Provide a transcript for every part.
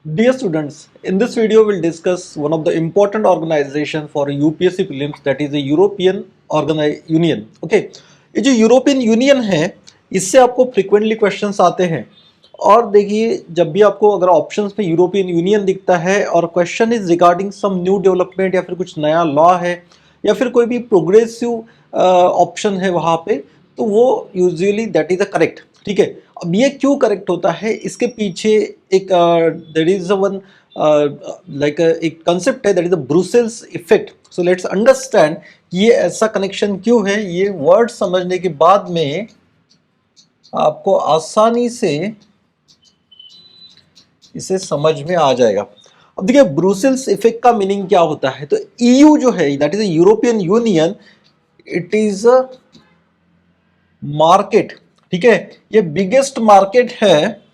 Dear students, in this video we'll discuss one of the important organization for UPSC prelims, that is the European Union. Okay, ये जो European union है इससे आपको frequently questions आते हैं। और देखिए, जब भी आपको अगर ऑप्शंस में यूरोपियन यूनियन दिखता है और question is regarding some new development या फिर कुछ नया लॉ है या फिर कोई भी प्रोग्रेसिव ऑप्शन है वहाँ पे, तो वो usually that is a correct. ठीक है, अब ये क्यों करेक्ट होता है, इसके पीछे एक देयर इज वन लाइक एक कंसेप्ट है, that is the Brussels effect. So let's understand ये ऐसा कनेक्शन क्यों है। ये वर्ड समझने के बाद में आपको आसानी से इसे समझ में आ जाएगा। अब देखिए, ब्रुसेल्स इफेक्ट का मीनिंग क्या होता है। तो ईयू जो है, that is European union, it is a market. ठीक है, ये बिगेस्ट मार्केट है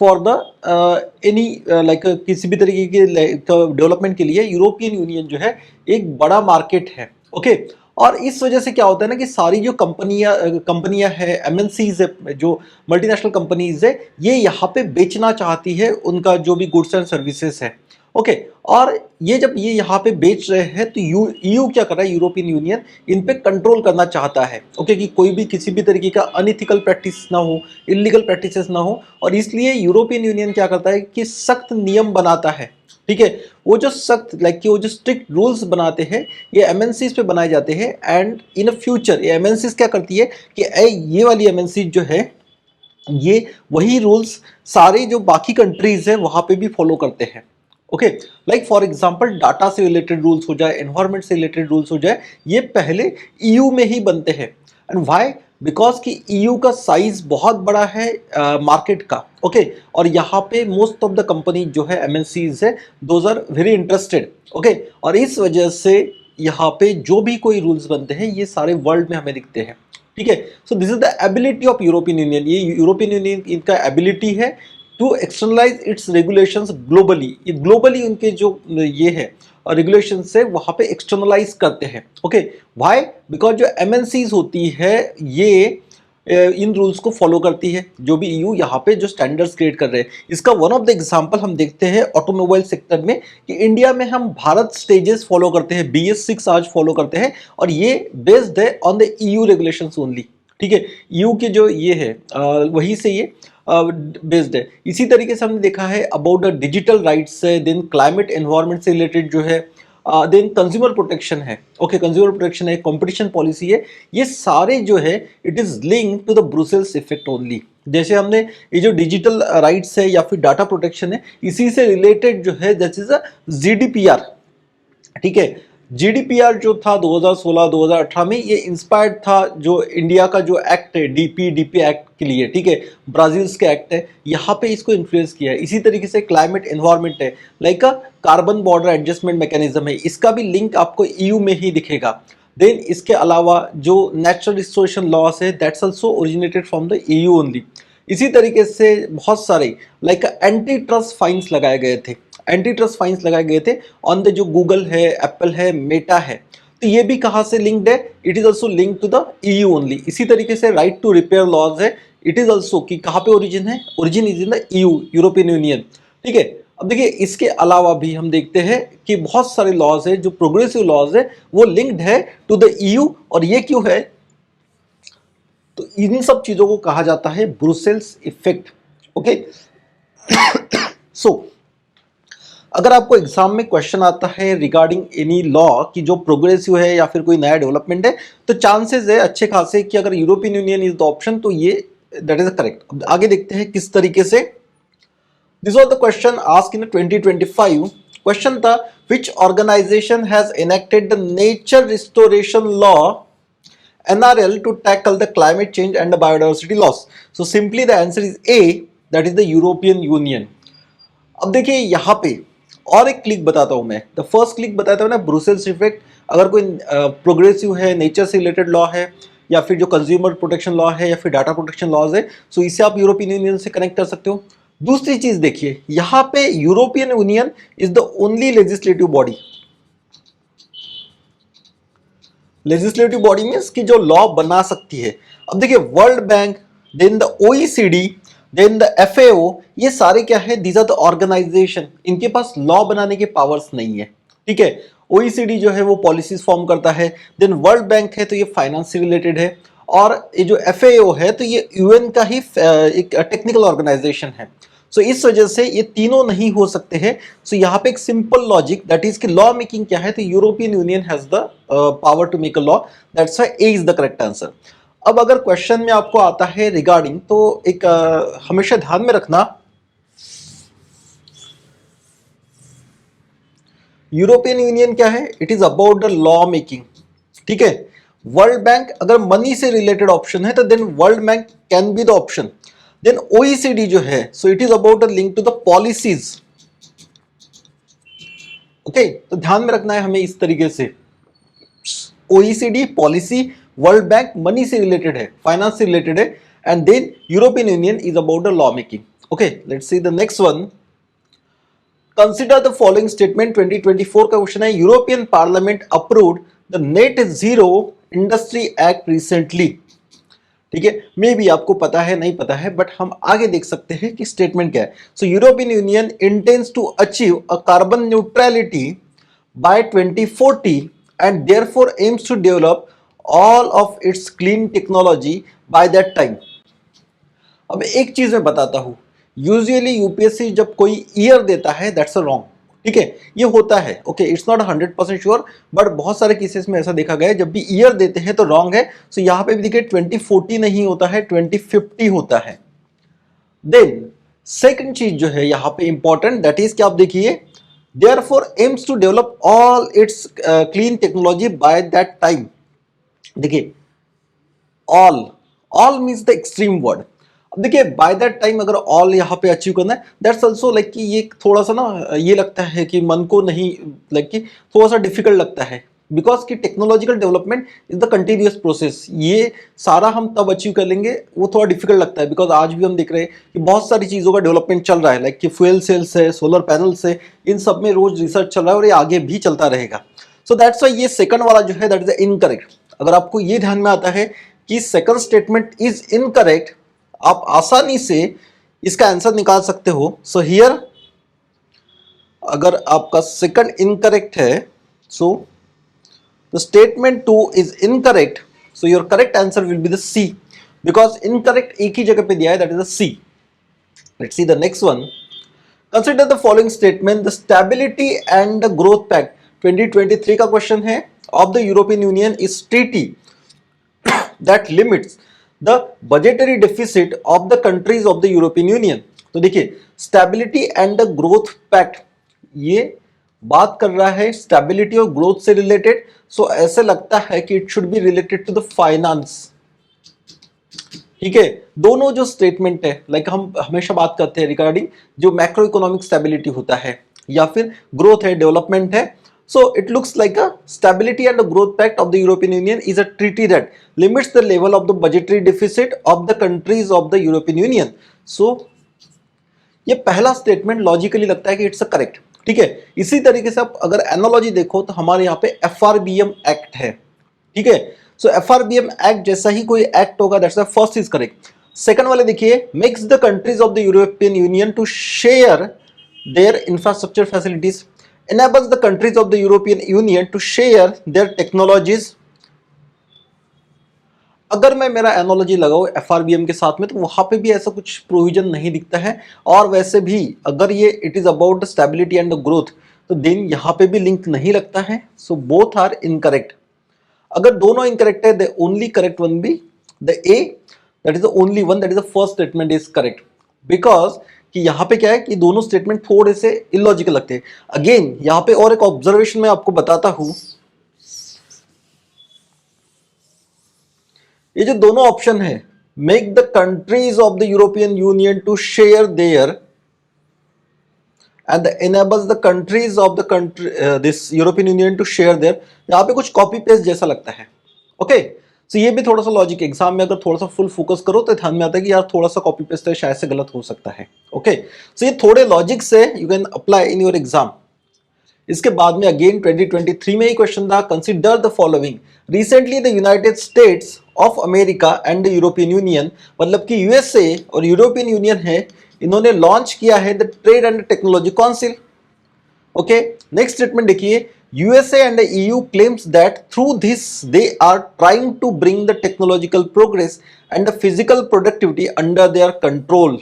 फॉर द एनी लाइक किसी भी तरीके के डेवलपमेंट के लिए यूरोपियन यूनियन जो है एक बड़ा मार्केट है। ओके, और इस वजह से क्या होता है ना कि सारी जो कंपनियां है, एमएनसीज है, जो मल्टीनेशनल कंपनीज है, ये यहाँ पे बेचना चाहती है उनका जो भी गुड्स एंड सर्विसेज है। ओके, और ये जब ये यहाँ पे बेच रहे हैं तो ईयू क्या कर रहा है, यूरोपियन यूनियन इन पे कंट्रोल करना चाहता है। ओके, कि कोई भी किसी भी तरीके का अनइथिकल प्रैक्टिस ना हो, इलीगल प्रैक्टिसेस ना हो, और इसलिए यूरोपियन यूनियन क्या करता है कि सख्त नियम बनाता है। ठीक है, वो जो सख्त लाइक कि वो जो स्ट्रिक्ट रूल्स बनाते हैं ये एमएनसीज पे बनाए जाते हैं। एंड इन फ्यूचर ये एमएनसीज क्या करती है कि ये वाली एमएनसीज जो है ये वही रूल्स सारे जो बाकी कंट्रीज है वहां पे भी फॉलो करते हैं। Okay, like for example data से रिलेटेड रूल्स हो जाए, एनवायरनमेंट से रिलेटेड रूल्स हो जाए, ये पहले ईयू में ही बनते हैं। एंड व्हाई, बिकॉज कि ईयू का साइज बहुत बड़ा है मार्केट का। ओके, और यहाँ पे मोस्ट ऑफ द कंपनी जो है एमएनसीज है, those are very interested. Okay, और इस वजह से यहाँ पे जो भी कोई रूल्स बनते हैं ये सारे वर्ल्ड में हमें दिखते हैं। ठीक है, so this is the ability of European Union. ये यूरोपियन यूनियन इनका एबिलिटी है to externalize its regulations globally. ये ग्लोबली उनके जो ये है रेगुलेशन है वहां पे एक्सटर्नलाइज करते हैं। ओके, व्हाई, बिकॉज जो एमएनसीज होती है ये इन रूल्स को फॉलो करती है, जो भी ईयू यहाँ पे जो स्टैंडर्ड्स क्रिएट कर रहे हैं। इसका वन ऑफ द एग्जांपल हम देखते हैं ऑटोमोबाइल सेक्टर में, कि इंडिया में हम भारत स्टेजेस फॉलो करते हैं, BS6 आज फॉलो करते हैं, और ये बेस्ड है on the EU regulations only. ठीक है, ईयू के जो ये है वही से ये बेस्ड है। इसी तरीके से हमने देखा है अबाउट द डिजिटल राइट्स है, देन क्लाइमेट एनवायरनमेंट से रिलेटेड जो है, देन कंज्यूमर प्रोटेक्शन है। ओके, कंज्यूमर प्रोटेक्शन है, कंपटीशन पॉलिसी है, ये सारे जो है it is link to the Brussels effect only. जैसे हमने ये जो डिजिटल राइट्स है या फिर डाटा प्रोटेक्शन है, इसी से रिलेटेड जो है दैट इज अ GDPR। ठीक है, GDPR जो था 2016-2018 में, ये इंस्पायर्ड था जो इंडिया का जो एक्ट है DP एक्ट के लिए। ठीक है, ब्राजील्स के एक्ट है, यहाँ पे इसको इन्फ्लुएंस किया है। इसी तरीके से क्लाइमेट एनवायरनमेंट है, like carbon border adjustment mechanism है, इसका भी लिंक आपको EU में ही दिखेगा। देन इसके अलावा जो नेचुरल रिस्टोरेशन लॉस है, that's also originated from the EU only. इसी तरीके से बहुत सारे लाइक एंटी ट्रस्ट फाइन्स लगाए गए थे, एंटी ट्रस्ट फाइन्स लगाए गए थे ऑन द जो गूगल है, एप्पल है, मेटा है। तो ये भी कहाँ से लिंक्ड है, it is also link to the EU only. इसी तरीके से राइट टू रिपेयर लॉज है, इट इज ऑल्सो कि कहाँ पे ओरिजिन है, origin is in the EU, European Union. ठीक है, अब देखिए इसके अलावा भी हम देखते हैं कि बहुत सारे लॉज है जो प्रोग्रेसिव लॉज है वो लिंक्ड है टू द EU। और ये क्यों है, तो इन सब चीजों को कहा जाता है ब्रुसेल्स इफेक्ट। ओके, सो अगर आपको एग्जाम में क्वेश्चन आता है रिगार्डिंग एनी लॉ कि जो प्रोग्रेसिव है या फिर कोई नया डेवलपमेंट है, तो चांसेस है अच्छे खासे कि अगर European Union is the option, तो ये दैट इज करेक्ट। आगे देखते हैं किस तरीके से। This was the question asked in 2025। Question था, which organisation has enacted the nature restoration law NRL to tackle the climate change and the biodiversity loss? So simply the answer is A, that is the European Union. अब देखिए यहाँ पे और एक click बताता हूँ मैं। द फर्स्ट क्लिक बताता हूँ ना, ब्रुसेल्स इफेक्ट। अगर कोई प्रोग्रेसिव है, नेचर से रिलेटेड लॉ है, या फिर जो कंज्यूमर प्रोटेक्शन लॉ है, या फिर डाटा प्रोटेक्शन लॉज है, सो इसे आप यूरोपियन यूनियन से कनेक्ट कर सकते हो। दूसरी चीज देखिए, यहाँ पे European Union is the only legislative body. Legislative body means कि जो लॉ बना सकती है। अब देखिए, world bank, then the OECD, then the FAO, ये सारे क्या है, दीज आर द ऑर्गेनाइजेशन, इनके पास लॉ बनाने के पावर्स नहीं है, ठीक है। OECD जो है वो पॉलिसीज फॉर्म करता है। देन वर्ल्ड बैंक है तो ये फाइनेंस से रिलेटेड है, और ये जो FAO है तो ये UN का ही एक टेक्निकल ऑर्गेनाइजेशन है। सो इस वजह से ये तीनों नहीं हो सकते हैं। सो यहाँ पे एक सिंपल लॉजिक दैट इज कि लॉ मेकिंग क्या है, तो European Union has the power to make a law, that's why A is the correct answer. अब अगर क्वेश्चन में आपको आता है रिगार्डिंग, तो एक हमेशा ध्यान में रखना, यूरोपियन यूनियन क्या है, it is about the law making, ठीक है। वर्ल्ड बैंक अगर मनी से रिलेटेड ऑप्शन है तो then world bank can be the option. Then OECD जो है, so it is about the link to the policies, okay. तो ध्यान में रखना है हमें इस तरीके से, OECD policy, world bank money से रिलेटेड है, फाइनेंस से रिलेटेड है, and then European Union is about the law making, okay. Let's see the next one. Consider the following statement, 2024 का क्वेश्चन है, European parliament approved the net zero industry act recently, ठीक है। May be आपको पता है नहीं पता है, बट हम आगे देख सकते हैं कि स्टेटमेंट क्या है। So European Union intends to achieve a carbon neutrality by 2040 and therefore aims to develop all of its clean technology by that time. अब एक चीज मैं बताता हूं, यूजुअली यूपीएससी जब कोई ईयर देता है दैट्स अ रॉन्ग, ठीक है, ये होता है, okay, it's not 100% sure, but बहुत सारे केसेस में ऐसा देखा गया है जब भी ईयर देते हैं तो रॉन्ग है। सो यहां पे भी देखिए 2040 नहीं होता है, 2050 होता है। देन सेकंड चीज जो है यहां पे इंपॉर्टेंट, दैट इज क्या, आप देखिए, therefore aims to develop all its clean technology by that time. देखिए all, all means the extreme word. अब देखिए बाय दैट टाइम अगर ऑल यहाँ पे अचीव करना है, दैट्स ऑल्सो लाइक कि ये थोड़ा सा ना ये लगता है कि मन को नहीं, लाइक कि थोड़ा सा डिफिकल्ट लगता है, बिकॉज कि technological development is the continuous process, ये सारा हम तब अचीव कर लेंगे, वो थोड़ा डिफिकल्ट लगता है, बिकॉज आज भी हम देख रहे हैं कि बहुत सारी चीज़ों का डेवलपमेंट चल रहा है, लाइक कि फ्यूल सेल्स है, सोलर पैनल्स है, इन सब में रोज रिसर्च चल रहा है और ये आगे भी चलता रहेगा। सो दैट्स वाई ये सेकंड वाला जो है दैट इज इनकरेक्ट। अगर आपको ये ध्यान में आता है कि सेकंड स्टेटमेंट इज इनकरेक्ट, आप आसानी से इसका आंसर निकाल सकते हो। सो हियर अगर आपका सेकंड इनकरेक्ट है, so the statement 2 is incorrect, so your correct answer will be the C, because incorrect एक ही जगह पे दिया है, that is the C. Let's see the next one. Consider the following statement, the stability and the growth pact 2023 का question है, of the European Union is treaty that limits the budgetary deficit of the countries of the European Union। तो देखिए stability and the growth pact, ये बात कर रहा है stability और ग्रोथ से रिलेटेड, सो ऐसे लगता है कि it should be related to the finance, ठीक है। दोनों जो स्टेटमेंट है, लाइक हम हमेशा बात करते हैं रिगार्डिंग जो मैक्रो इकोनॉमिक स्टेबिलिटी होता है या फिर ग्रोथ है, डेवलपमेंट है। So it looks like a stability and the growth pact of the European Union is a treaty that limits the level of the budgetary deficit of the countries of the European Union। So ये पहला statement logically लगता है कि it's a correct, ठीक है। इसी तरीके से आप अगर एनालॉजी देखो तो हमारे यहाँ पे FRBM एक्ट है, ठीक है। सो FRBM एक्ट जैसा ही कोई एक्ट होगा, that's the first is correct. Second वाले देखिए, makes the countries of the European Union to share their infrastructure facilities, enables the countries of the European Union to share their technologies। अगर मैं मेरा analogy लगाऊं FRBM के साथ में, तो वहां पे भी ऐसा कुछ प्रोविजन नहीं दिखता है, और वैसे भी अगर ये it is about the stability and the growth, तो देन यहां पे भी लिंक नहीं लगता है। So both are incorrect. अगर दोनों इनकरेक्ट है, the only correct one be the A, that is the only one, that is the first statement is correct, because कि यहां पे क्या है कि दोनों स्टेटमेंट थोड़े से इलॉजिकल लगते हैं। अगेन यहां पे और एक ऑब्जर्वेशन मैं आपको बताता हूं, ये जो दोनों ऑप्शन है, make the countries of the European Union to share their and enables the countries of the country this European Union to share their, यहां पे कुछ कॉपी पेस्ट जैसा लगता है, ओके। सो ये भी थोड़ा सा लॉजिक, एग्जाम में अगर थोड़ा सा फुल फोकस करो तो ध्यान में आता है कि यार थोड़ा सा कॉपी पेस्ट है, शायद से गलत हो सकता है, ओके। सो ये थोड़े लॉजिक से you can apply in your exam. इसके बाद में अगेन 2023 में ही क्वेश्चन था, consider the following, recently the United states of America and the European union, मतलब कि यूएसए और यूरोपियन यूनियन है, इन्होंने लॉन्च किया है the trade and technology council. Okay, next statement देखिए, USA and EU claims that through this they are trying to bring the technological progress and the physical productivity under their control.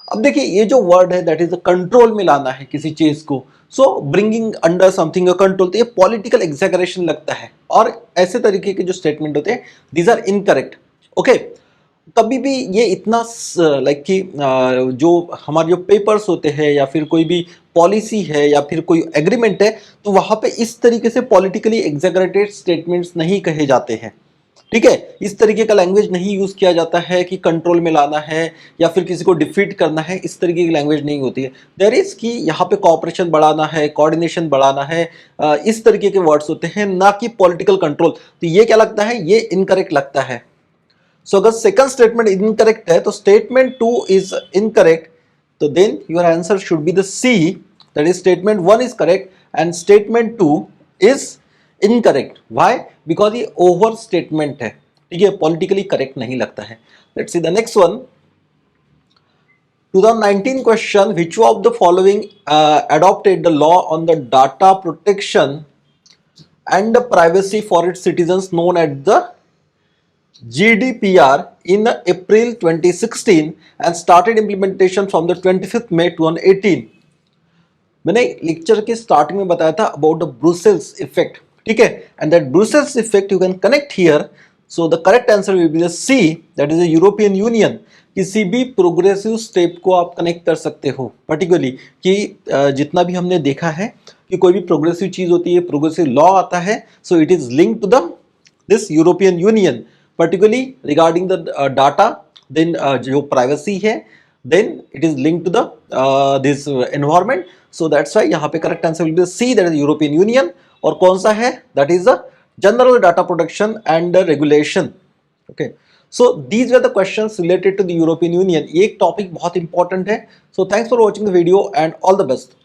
अब देखिए ये जो word है that is control में लाना है किसी चीज को, सो ब्रिंगिंग अंडर समथिंग कंट्रोल, तो ये पॉलिटिकल एग्जैगरेशन लगता है और ऐसे तरीके के जो स्टेटमेंट होते हैं दीज आर इनकरेक्ट। ओके, कभी भी ये इतना लाइक कि जो हमारे जो पेपर्स होते हैं या फिर कोई भी पॉलिसी है या फिर कोई एग्रीमेंट है, तो वहां पे इस तरीके से पॉलिटिकली एग्जैगरेटेड स्टेटमेंट्स नहीं कहे जाते हैं। ठीक है, इस तरीके का लैंग्वेज नहीं यूज किया जाता है कि कंट्रोल में लाना है या फिर किसी को डिफीट करना है, इस तरीके की लैंग्वेज नहीं होती है। देयर इज कि यहाँ पे कोऑपरेशन बढ़ाना है, कोऑर्डिनेशन बढ़ाना है, इस तरीके के वर्ड्स होते हैं, ना कि पॉलिटिकल कंट्रोल। तो ये क्या लगता है, ये इनकरेक्ट लगता है। सो अगर सेकंड स्टेटमेंट इनकरेक्ट है तो स्टेटमेंट 2 इज इनकरेक्ट, तो then your answer should be the C, that is statement 1 is correct and statement 2 is incorrect. Why? Because ये ओवर स्टेटमेंट है, ठीक है, पॉलिटिकली करेक्ट नहीं लगता है। Let's see the next one, 2019 question, which of the following adopted the law on the data protection and the privacy for its citizens known as the GDPR in April 2016 and started implementation from the 25th May 2018। मैंने lecture के starting में बताया था about the Brussels effect, ठीक है, and that Brussels effect you can connect here. So the correct answer will be the C, that is the European Union. किसी भी progressive step को आप कनेक्ट कर सकते हो, पर्टिकुलरली कि जितना भी हमने देखा है कि कोई भी प्रोग्रेसिव चीज होती है, प्रोग्रेसिव लॉ आता है, so it is linked to the this European Union, particularly regarding the data, then जो privacy है, then it is linked to the this environment, so that's why यहाँ पे correct answer will be C, that is European Union। और कौन सा है, that is the General Data Protection and Regulation। okay, so these were the questions related to the European Union। ये एक topic बहुत important है। so thanks for watching the video and all the best।